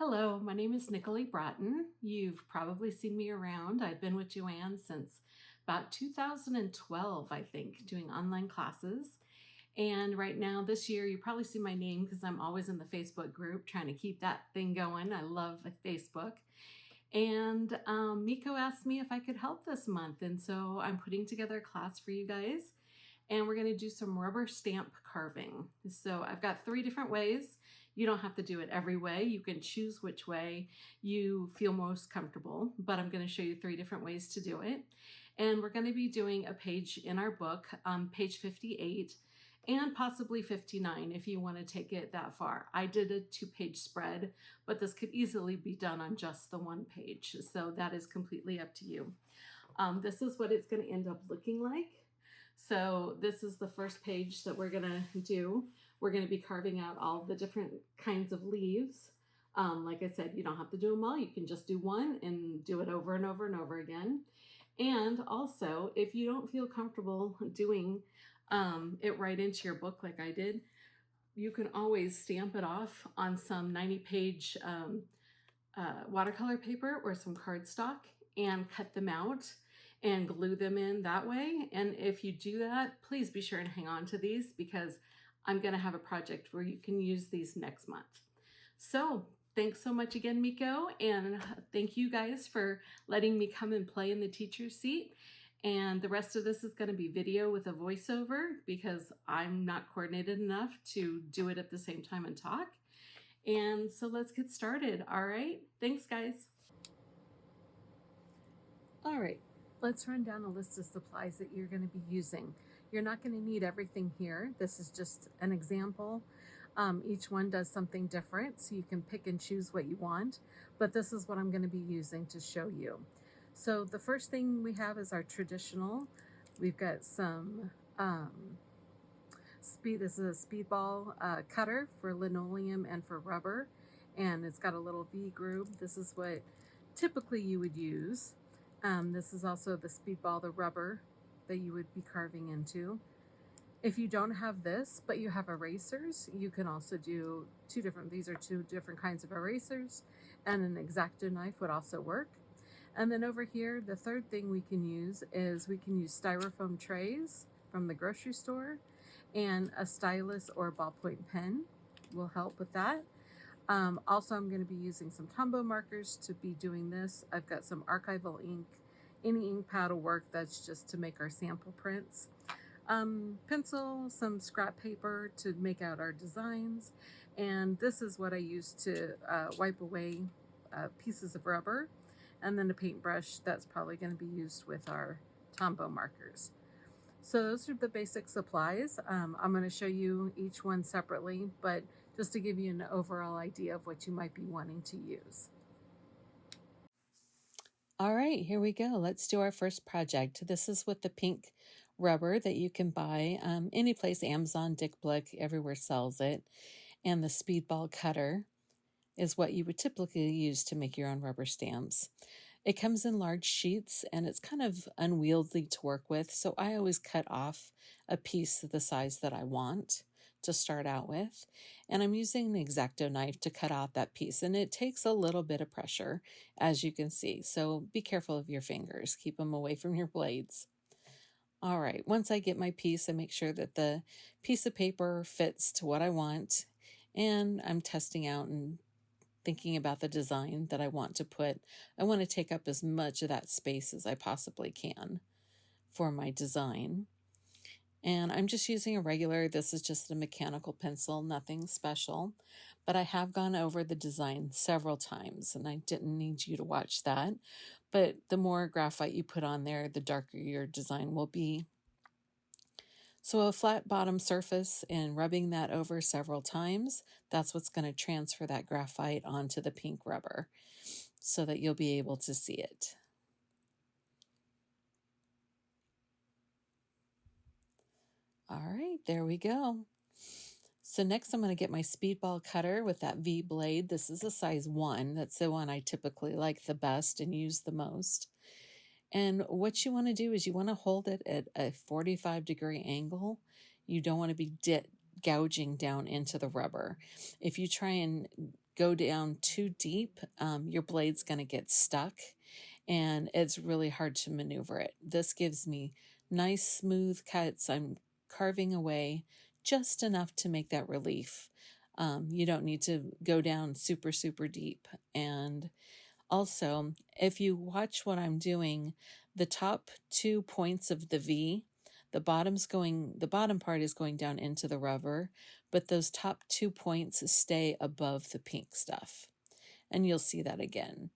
Hello, my name is Nickalli Braaten. You've probably seen me around. I've been with Joanne since about 2012, I think, doing online classes. And right now, this year, you probably see my name because I'm always in the Facebook group trying to keep that thing going. I love Facebook. And Miko asked me if I could help this month. And so I'm putting together a class for you guys. And we're going to do some rubber stamp carving. So I've got 3 different ways. You don't have to do it every way. You can choose which way you feel most comfortable, but I'm going to show you 3 different ways to do it. And we're going to be doing a page in our book, page 58, and possibly 59 if you want to take it that far. I did a 2-page spread, but this could easily be done on just the 1 page. So that is completely up to you. This is what it's going to end up looking like. So this is the first page that we're going to do. We're going to be carving out all the different kinds of leaves. Like I said, you don't have to do them all. You can just do one and do it over and over and over again. And also, if you don't feel comfortable doing it right into your book like I did, you can always stamp it off on some 90-page watercolor paper or some cardstock and cut them out and glue them in that way. And if you do that, please be sure and hang on to these because I'm going to have a project where you can use these next month. So thanks so much again, Miko. And thank you guys for letting me come and play in the teacher's seat. And the rest of this is going to be video with a voiceover because I'm not coordinated enough to do it at the same time and talk. And so let's get started. All right. Thanks, guys. All right. Let's run down a list of supplies that you're going to be using. You're not going to need everything here. This is just an example. Each one does something different, so you can pick and choose what you want. But this is what I'm going to be using to show you. So the first thing we have is our traditional. We've got some this is a speedball cutter for linoleum and for rubber. And it's got a little V groove. This is what typically you would use. This is also the speedball, the rubber that you would be carving into. If you don't have this, but you have erasers, you can also do these are 2 different kinds of erasers, and an X-Acto knife would also work. And then over here, the third thing we can use is styrofoam trays from the grocery store, and a stylus or ballpoint pen will help with that. Also, I'm going to be using some Tombow markers to be doing this. I've got some archival ink. Any ink pad will work. That's just to make our sample prints. Pencil, some scrap paper to make out our designs. And this is what I use to wipe away pieces of rubber. And then a paintbrush that's probably going to be used with our Tombow markers. So those are the basic supplies. I'm going to show you each one separately, but just to give you an overall idea of what you might be wanting to use. All right, here we go. Let's do our first project. This is with the pink rubber that you can buy any place, Amazon, Dick Blick, everywhere sells it. And the speedball cutter is what you would typically use to make your own rubber stamps. It comes in large sheets and it's kind of unwieldy to work with, so I always cut off a piece the size that I want to start out with. And I'm using an X-Acto knife to cut out that piece, and it takes a little bit of pressure, as you can see. So be careful of your fingers. Keep them away from your blades. All right, once I get my piece, I make sure that the piece of paper fits to what I want, and I'm testing out and thinking about the design that I want to put. I want to take up as much of that space as I possibly can for my design. And I'm just using a regular, this is just a mechanical pencil, nothing special. But I have gone over the design several times, and I didn't need you to watch that. But the more graphite you put on there, the darker your design will be. So a flat bottom surface and rubbing that over several times, that's what's going to transfer that graphite onto the pink rubber so that you'll be able to see it. All right, there we go. So next I'm going to get my speedball cutter with that V blade. This is a size 1. That's the one I typically like the best and use the most. And what you want to do is you want to hold it at a 45-degree angle. You don't want to be gouging down into the rubber. If you try and go down too deep, your blade's going to get stuck and it's really hard to maneuver it. This gives me nice smooth cuts. I'm carving away just enough to make that relief. You don't need to go down super, super deep. And also, if you watch what I'm doing, the top 2 points of the V, the bottom part is going down into the rubber, but those top 2 points stay above the pink stuff. And you'll see that again.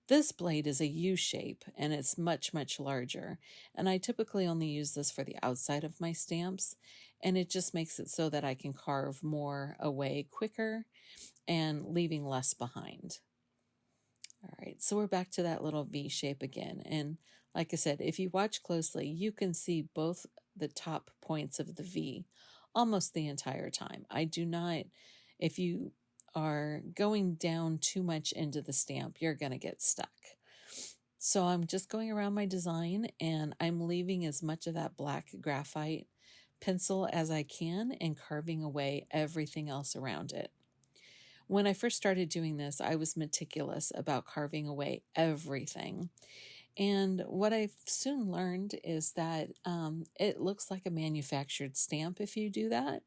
This blade is a U shape and it's much, much larger. And I typically only use this for the outside of my stamps. And it just makes it so that I can carve more away quicker and leaving less behind. All right, so we're back to that little V shape again. And like I said, if you watch closely, you can see both the top points of the V almost the entire time. I do not, if you are going down too much into the stamp, you're going to get stuck. So I'm just going around my design and I'm leaving as much of that black graphite pencil as I can and carving away everything else around it. When I first started doing this, I was meticulous about carving away everything. And what I've soon learned is that it looks like a manufactured stamp if you do that.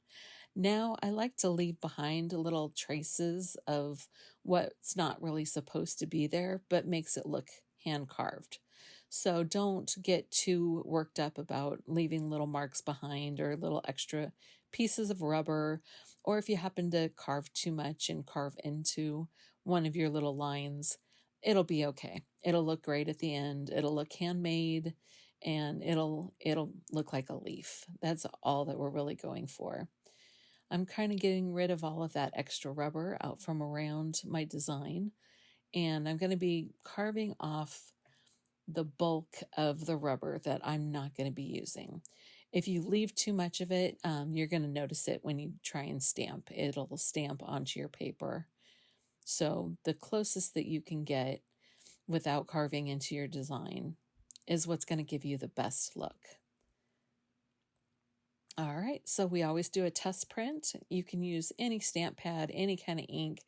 Now I like to leave behind little traces of what's not really supposed to be there, but makes it look hand carved. So don't get too worked up about leaving little marks behind or little extra pieces of rubber, or if you happen to carve too much and carve into one of your little lines, it'll be okay. It'll look great at the end. It'll look handmade and it'll look like a leaf. That's all that we're really going for. I'm kind of getting rid of all of that extra rubber out from around my design, and I'm going to be carving off the bulk of the rubber that I'm not going to be using. If you leave too much of it, you're going to notice it when you try and stamp. It'll stamp onto your paper. So the closest that you can get without carving into your design is what's going to give you the best look. All right, so we always do a test print. You can use any stamp pad, any kind of ink.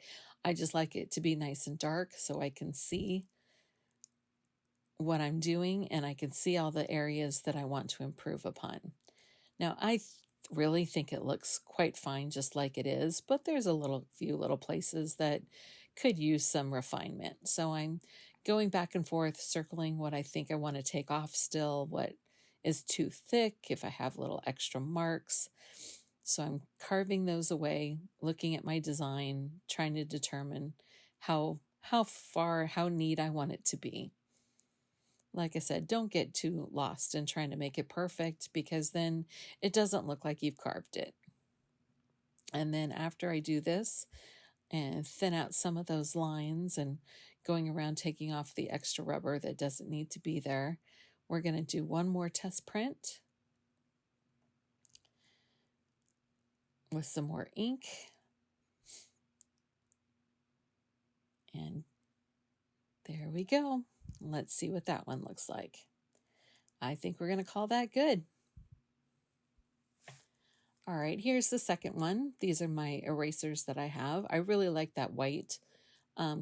I just like it to be nice and dark so I can see what I'm doing and I can see all the areas that I want to improve upon. Now, I really think it looks quite fine just like it is, but there's a few little places that could use some refinement. So I'm going back and forth, circling what I think I want to take off still, what is too thick, if I have little extra marks. So I'm carving those away, looking at my design, trying to determine how neat I want it to be. Like I said, don't get too lost in trying to make it perfect because then it doesn't look like you've carved it. And then after I do this and thin out some of those lines and going around taking off the extra rubber that doesn't need to be there, we're going to do one more test print with some more ink. And there we go. Let's see what that one looks like. I think we're going to call that good. All right, here's the second one. These are my erasers that I have. I really like that white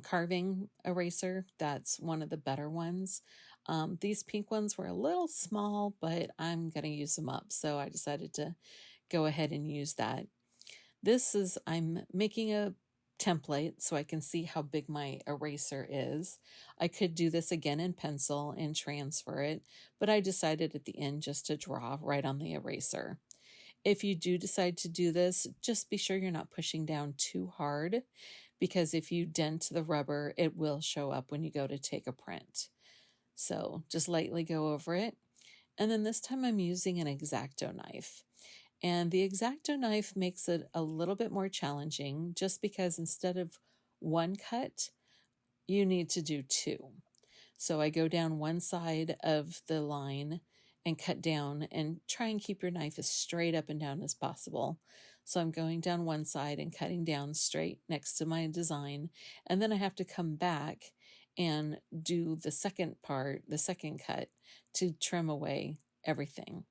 carving eraser. That's one of the better ones. These pink ones were a little small, but I'm going to use them up. So I decided to go ahead and use that. I'm making a template so I can see how big my eraser is. I could do this again in pencil and transfer it, but I decided at the end just to draw right on the eraser. If you do decide to do this, just be sure you're not pushing down too hard because if you dent the rubber, it will show up when you go to take a print. So just lightly go over it. And then this time I'm using an X-Acto knife. And the X-Acto knife makes it a little bit more challenging just because instead of one cut, you need to do two. So I go down one side of the line and cut down and try and keep your knife as straight up and down as possible. So I'm going down one side and cutting down straight next to my design. And then I have to come back and do the second part, the second cut to trim away everything.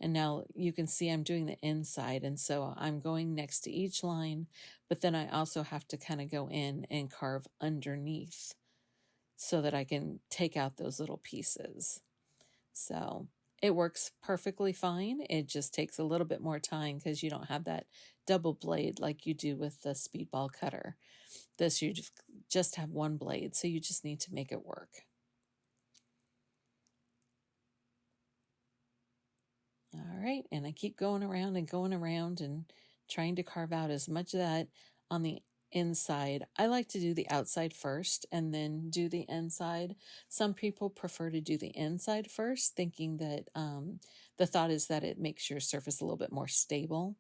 And now you can see I'm doing the inside. And so I'm going next to each line, but then I also have to kind of go in and carve underneath so that I can take out those little pieces. So it works perfectly fine. It just takes a little bit more time because you don't have that double blade like you do with the speedball cutter. This, you just have one blade, so you just need to make it work. All right, and I keep going around and trying to carve out as much of that on the inside. I like to do the outside first and then do the inside. Some people prefer to do the inside first, thinking that the thought is that it makes your surface a little bit more stable,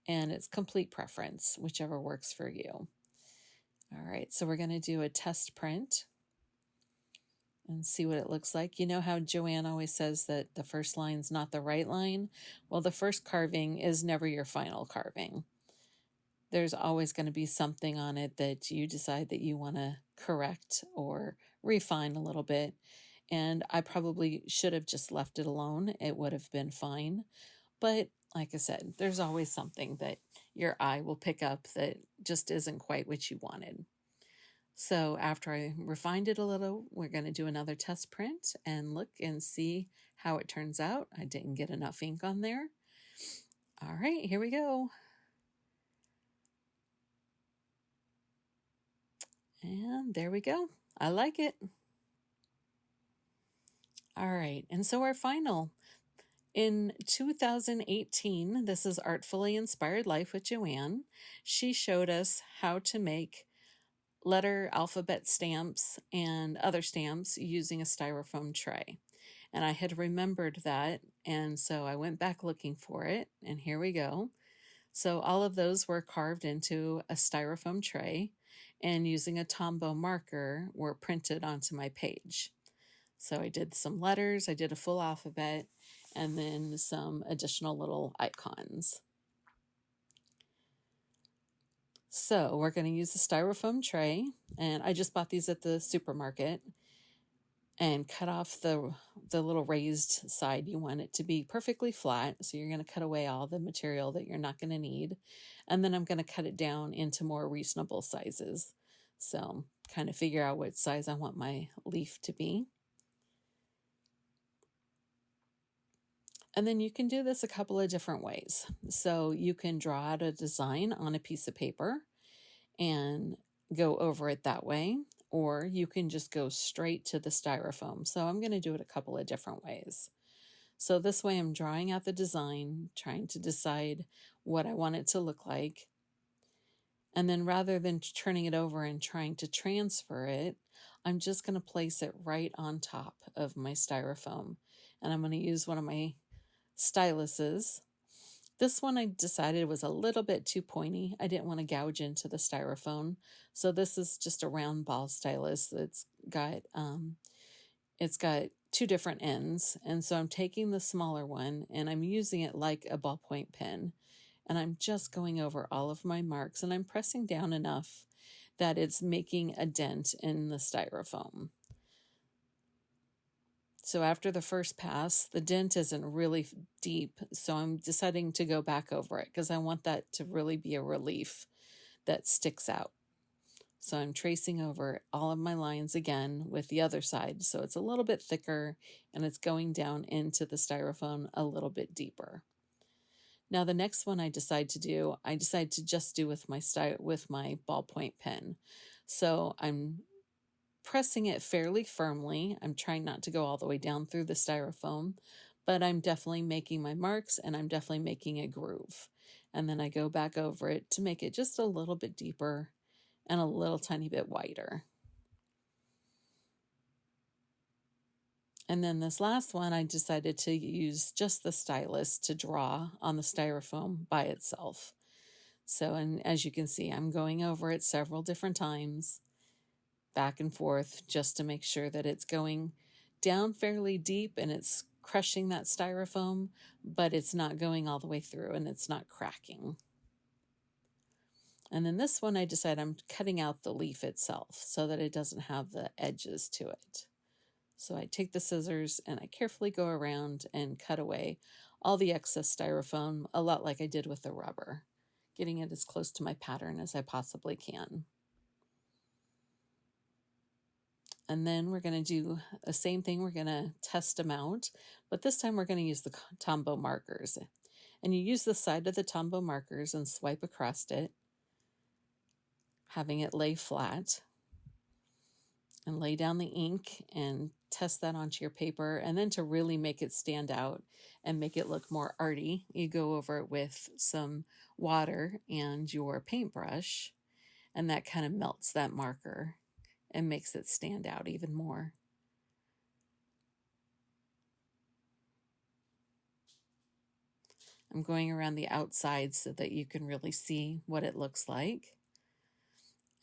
and it's complete preference, whichever works for you. All right, so we're going to do a test print and see what it looks like. You know how Joanne always says that the first line's not the right line? Well, the first carving is never your final carving. There's always going to be something on it that you decide that you want to correct or refine a little bit. And I probably should have just left it alone. It would have been fine. But like I said, there's always something that your eye will pick up that just isn't quite what you wanted. So after I refined it a little, we're going to do another test print and look and see how it turns out. I didn't get enough ink on there. All right, here we go. And there we go. I like it. All right, and so our final. In 2018, this is Artfully Inspired Life with Joanne. She showed us how to make letter alphabet stamps and other stamps using a styrofoam tray. And I had remembered that, and so I went back looking for it, and here we go. So all of those were carved into a styrofoam tray, and using a Tombow marker were printed onto my page. So I did some letters, I did a full alphabet, and then some additional little icons. So we're going to use the styrofoam tray, and I just bought these at the supermarket, and cut off the little raised side. You want it to be perfectly flat, so you're going to cut away all the material that you're not going to need, and then I'm going to cut it down into more reasonable sizes. So kind of figure out what size I want my leaf to be. And then you can do this a couple of different ways. So you can draw out a design on a piece of paper and go over it that way, or you can just go straight to the styrofoam. So I'm going to do it a couple of different ways. So this way I'm drawing out the design, trying to decide what I want it to look like. And then rather than turning it over and trying to transfer it, I'm just going to place it right on top of my styrofoam. And I'm going to use one of my styluses. This one I decided was a little bit too pointy. I didn't want to gouge into the styrofoam. So this is just a round ball stylus that's got two different ends. And so I'm taking the smaller one and I'm using it like a ballpoint pen. And I'm just going over all of my marks and I'm pressing down enough that it's making a dent in the styrofoam. So after the first pass, the dent isn't really deep, so I'm deciding to go back over it because I want that to really be a relief that sticks out. So I'm tracing over all of my lines again with the other side, so it's a little bit thicker and it's going down into the styrofoam a little bit deeper. Now the next one I decide to just do with my ballpoint pen. So I'm pressing it fairly firmly. I'm trying not to go all the way down through the styrofoam, but I'm definitely making my marks and I'm definitely making a groove. And then I go back over it to make it just a little bit deeper and a little tiny bit wider. And then this last one, I decided to use just the stylus to draw on the styrofoam by itself. So, and as you can see, I'm going over it several different times, back and forth, just to make sure that it's going down fairly deep and it's crushing that styrofoam, but it's not going all the way through and it's not cracking. And then this one, I decide I'm cutting out the leaf itself so that it doesn't have the edges to it. So I take the scissors and I carefully go around and cut away all the excess styrofoam, a lot like I did with the rubber, getting it as close to my pattern as I possibly can. And then we're going to do the same thing. We're going to test them out, but this time we're going to use the Tombow markers. And you use the side of the Tombow markers and swipe across it, having it lay flat, and lay down the ink and test that onto your paper. And then to really make it stand out and make it look more arty, you go over it with some water and your paintbrush, and that kind of melts that marker and makes it stand out even more. I'm going around the outside so that you can really see what it looks like.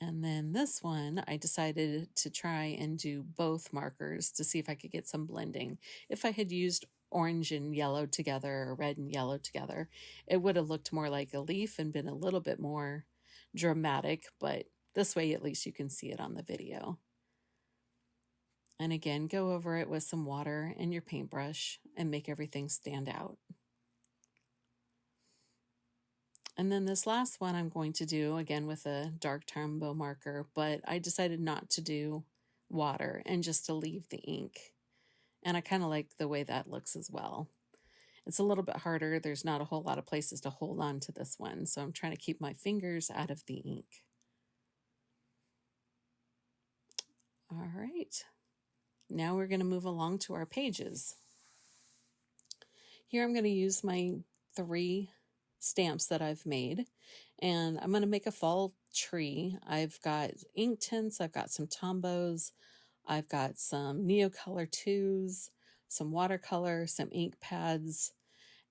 And then this one, I decided to try and do both markers to see if I could get some blending. If I had used orange and yellow together or red and yellow together, it would have looked more like a leaf and been a little bit more dramatic, but this way at least you can see it on the video. And again, go over it with some water and your paintbrush and make everything stand out. And then this last one I'm going to do again with a dark Tombow marker, but I decided not to do water and just to leave the ink. And I kind of like the way that looks as well. It's a little bit harder. There's not a whole lot of places to hold on to this one, so I'm trying to keep my fingers out of the ink. All right. Now we're going to move along to our pages. Here I'm going to use my 3 stamps that I've made, and I'm going to make a fall tree. I've got ink tints, I've got some Tombows, I've got some Neocolor 2s, some watercolor, some ink pads,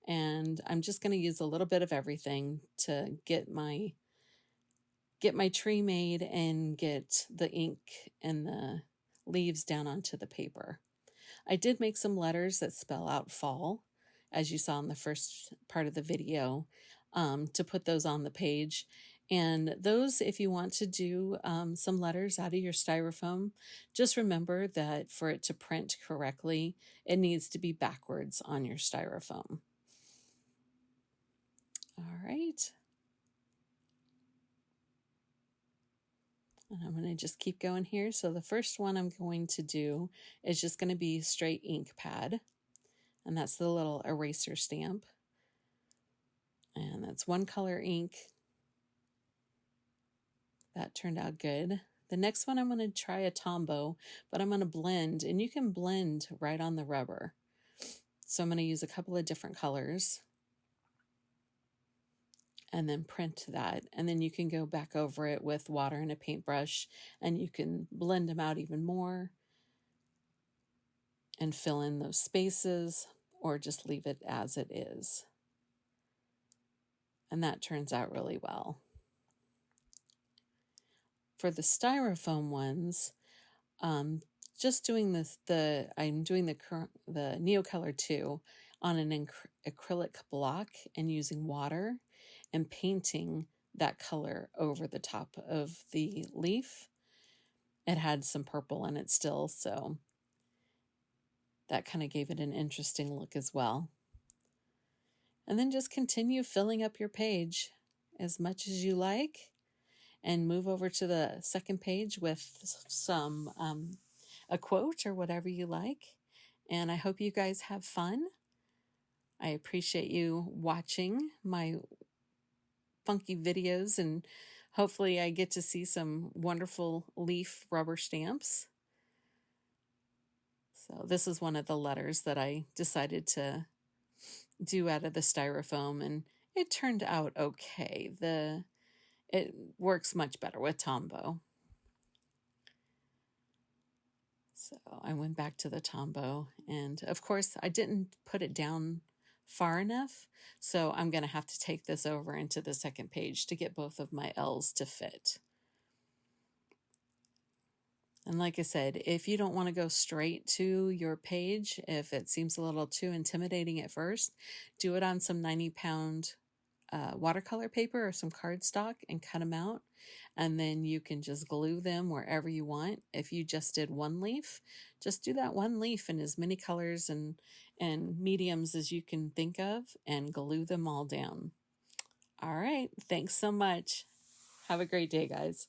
and I'm just going to use a little bit of everything to get my tree made and get the ink and the leaves down onto the paper. I did make some letters that spell out fall, as you saw in the first part of the video, to put those on the page. And those, if you want to do some letters out of your styrofoam, just remember that for it to print correctly, it needs to be backwards on your styrofoam. All right. And I'm going to just keep going here. So the first one I'm going to do is just going to be straight ink pad. And that's the little eraser stamp. And that's 1 color ink. That turned out good. The next one I'm going to try a Tombow, but I'm going to blend, and you can blend right on the rubber. So I'm going to use a couple of different colors and then print that. And then you can go back over it with water and a paintbrush, and you can blend them out even more and fill in those spaces, or just leave it as it is. And that turns out really well. For the styrofoam ones, just doing I'm doing the Neocolor 2 on an acrylic block and using water and painting that color over the top of the leaf. It had some purple in it still, so that kind of gave it an interesting look as well. And then just continue filling up your page as much as you like, and move over to the second page with some a quote or whatever you like. And I hope you guys have fun. I appreciate you watching my funky videos, and hopefully I get to see some wonderful leaf rubber stamps. So this is one of the letters that I decided to do out of the styrofoam, and it turned out okay. It works much better with Tombow. So I went back to the Tombow, and of course I didn't put it down far enough, so I'm going to have to take this over into the second page to get both of my L's to fit. And like I said, if you don't want to go straight to your page, if it seems a little too intimidating at first, do it on some 90-pound watercolor paper or some cardstock and cut them out. And then you can just glue them wherever you want. If you just did one leaf, just do that one leaf in as many colors and mediums as you can think of and glue them all down. All right. Thanks so much. Have a great day, guys.